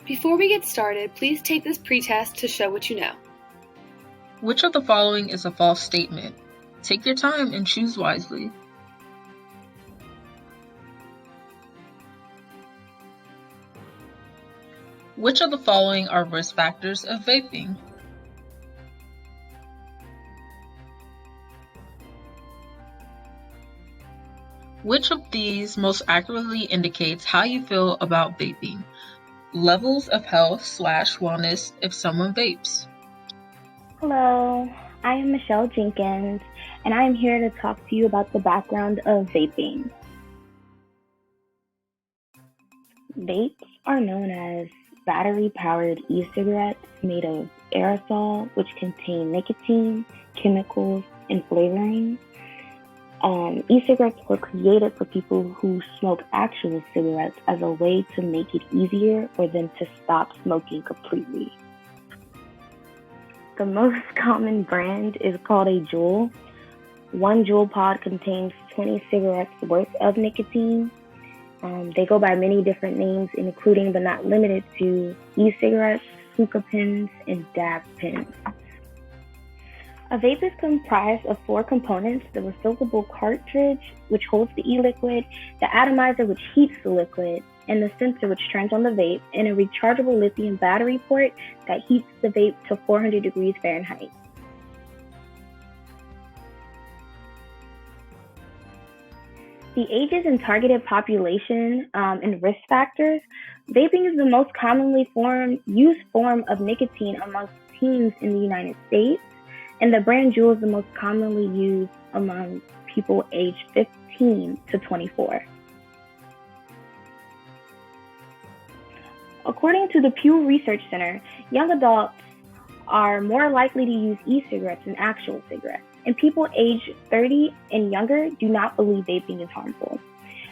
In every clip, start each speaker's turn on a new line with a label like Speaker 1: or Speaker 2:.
Speaker 1: Before we get started, please take this pretest to show what you know.
Speaker 2: Which of the following is a false statement? Take your time and choose wisely. Which of the following are risk factors of vaping? Which of these most accurately indicates how you feel about vaping? Levels of health/wellness if someone vapes.
Speaker 3: Hello, I am Michelle Jenkins, and I am here to talk to you about the background of vaping. Vapes are known as battery-powered e-cigarettes made of aerosol, which contain nicotine, chemicals, and flavoring. E-cigarettes were created for people who smoke actual cigarettes as a way to make it easier for them to stop smoking completely. The most common brand is called a Juul. One Juul pod contains 20 cigarettes worth of nicotine. They go by many different names, including but not limited to e-cigarettes, hookah pens, and dab pens. A vape is comprised of 4 components: the refillable cartridge, which holds the e-liquid, the atomizer, which heats the liquid, and the sensor, which turns on the vape, and a rechargeable lithium battery port that heats the vape to 400 degrees Fahrenheit. The ages and targeted population and risk factors. Vaping is the most commonly used form of nicotine amongst teens in the United States, and the brand Juul is the most commonly used among people aged 15 to 24. According to the Pew Research Center, young adults are more likely to use e-cigarettes than actual cigarettes, and people aged 30 and younger do not believe vaping is harmful.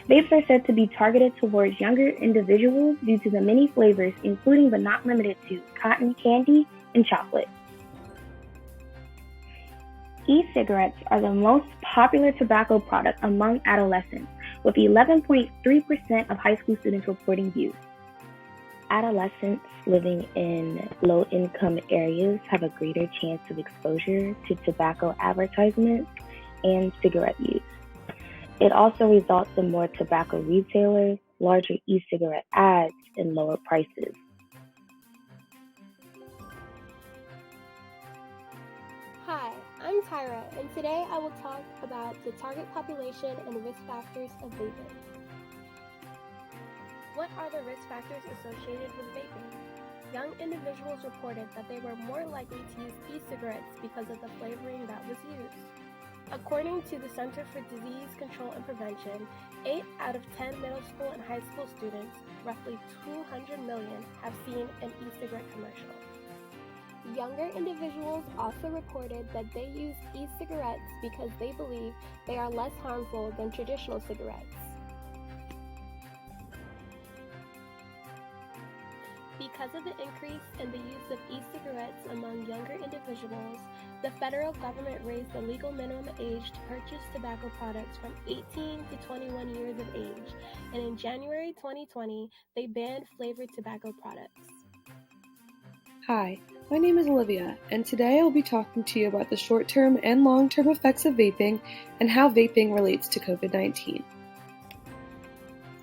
Speaker 3: Vapes are said to be targeted towards younger individuals due to the many flavors, including but not limited to cotton candy and chocolate. E-cigarettes are the most popular tobacco product among adolescents, with 11.3% of high school students reporting use. Adolescents living in low-income areas have a greater chance of exposure to tobacco advertisements and cigarette use. It also results in more tobacco retailers, larger e-cigarette ads, and lower prices.
Speaker 4: Hi, I'm Tyra, and today I will talk about the target population and risk factors of vaping. What are the risk factors associated with vaping? Young individuals reported that they were more likely to use e-cigarettes because of the flavoring that was used. According to the Center for Disease Control and Prevention, 8 out of 10 middle school and high school students, roughly 200 million, have seen an e-cigarette commercial. Younger individuals also reported that they use e-cigarettes because they believe they are less harmful than traditional cigarettes. Because of the increase in the use of e-cigarettes among younger individuals, the federal government raised the legal minimum age to purchase tobacco products from 18 to 21 years of age, and in January 2020, they banned flavored tobacco products.
Speaker 1: Hi, my name is Olivia, and today I'll be talking to you about the short-term and long-term effects of vaping and how vaping relates to COVID-19.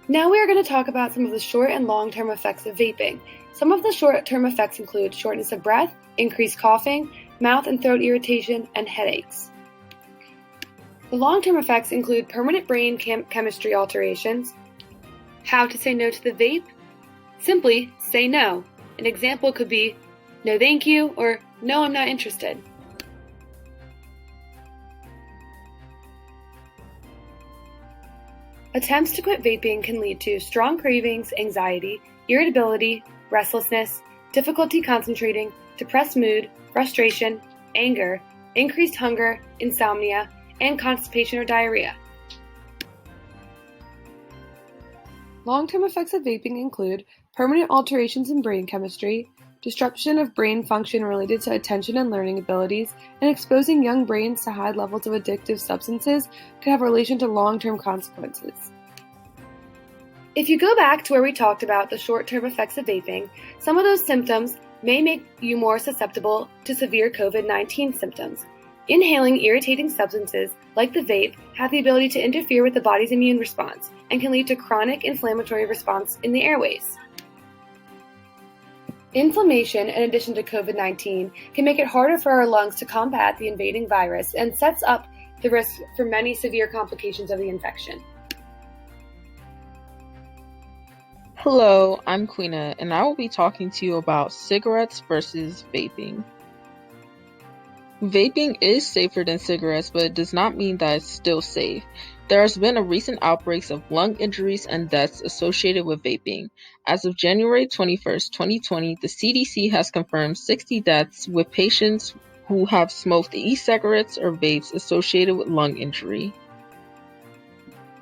Speaker 1: Now we are going to talk about some of the short and long-term effects of vaping. Some of the short-term effects include shortness of breath, increased coughing, mouth and throat irritation, and headaches. The long-term effects include permanent brain chemistry alterations. How to say no to the vape? Simply say no. An example could be, "No thank you," or "No, I'm not interested." Attempts to quit vaping can lead to strong cravings, anxiety, irritability, restlessness, difficulty concentrating, depressed mood, frustration, anger, increased hunger, insomnia, and constipation or diarrhea. Long-term effects of vaping include permanent alterations in brain chemistry, disruption of brain function related to attention and learning abilities, and exposing young brains to high levels of addictive substances could have relation to long-term consequences. If you go back to where we talked about the short-term effects of vaping, some of those symptoms may make you more susceptible to severe COVID-19 symptoms. Inhaling irritating substances like the vape have the ability to interfere with the body's immune response and can lead to chronic inflammatory response in the airways. Inflammation, in addition to COVID-19, can make it harder for our lungs to combat the invading virus and sets up the risk for many severe complications of the infection.
Speaker 2: Hello, I'm Queena, and I will be talking to you about cigarettes versus vaping. Vaping is safer than cigarettes, but it does not mean that it's still safe. There has been a recent outbreaks of lung injuries and deaths associated with vaping. As of January 21st, 2020, the CDC has confirmed 60 deaths with patients who have smoked e-cigarettes or vapes associated with lung injury.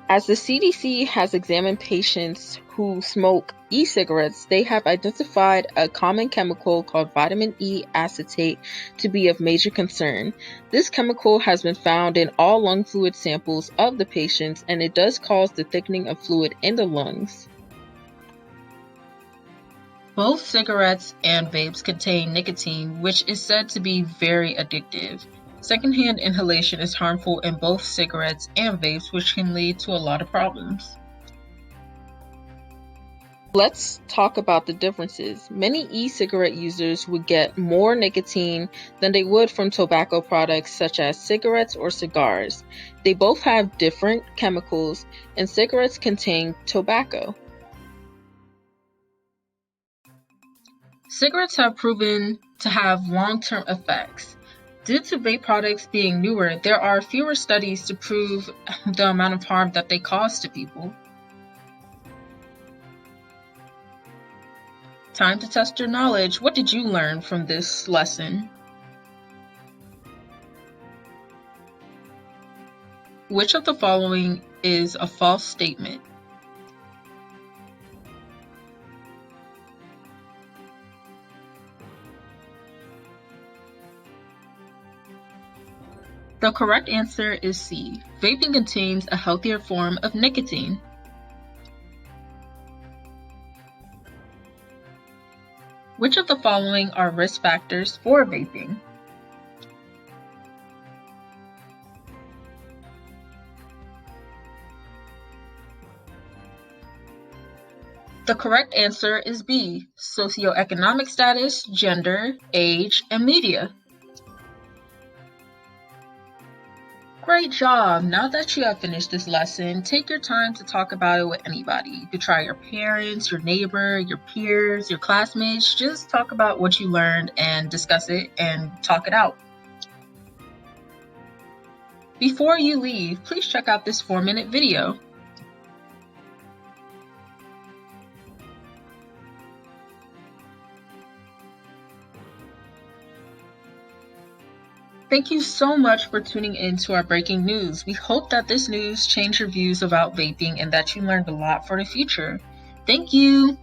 Speaker 2: As the CDC has examined patients who smoke e-cigarettes, they have identified a common chemical called vitamin E acetate to be of major concern. This chemical has been found in all lung fluid samples of the patients, and it does cause the thickening of fluid in the lungs. Both cigarettes and vapes contain nicotine, which is said to be very addictive. Secondhand inhalation is harmful in both cigarettes and vapes, which can lead to a lot of problems. Let's talk about the differences. Many e-cigarette users would get more nicotine than they would from tobacco products such as cigarettes or cigars. They both have different chemicals, and cigarettes contain tobacco. Cigarettes have proven to have long-term effects. Due to vape products being newer, there are fewer studies to prove the amount of harm that they cause to people. Time to test your knowledge. What did you learn from this lesson? Which of the following is a false statement? The correct answer is C. Vaping contains a healthier form of nicotine. Which of the following are risk factors for vaping? The correct answer is B. Socioeconomic status, gender, age, and media. Great job! Now that you have finished this lesson, take your time to talk about it with anybody. You could try your parents, your neighbor, your peers, your classmates. Just talk about what you learned and discuss it and talk it out. Before you leave, please check out this 4-minute video. Thank you so much for tuning in to our breaking news. We hope that this news changed your views about vaping and that you learned a lot for the future. Thank you.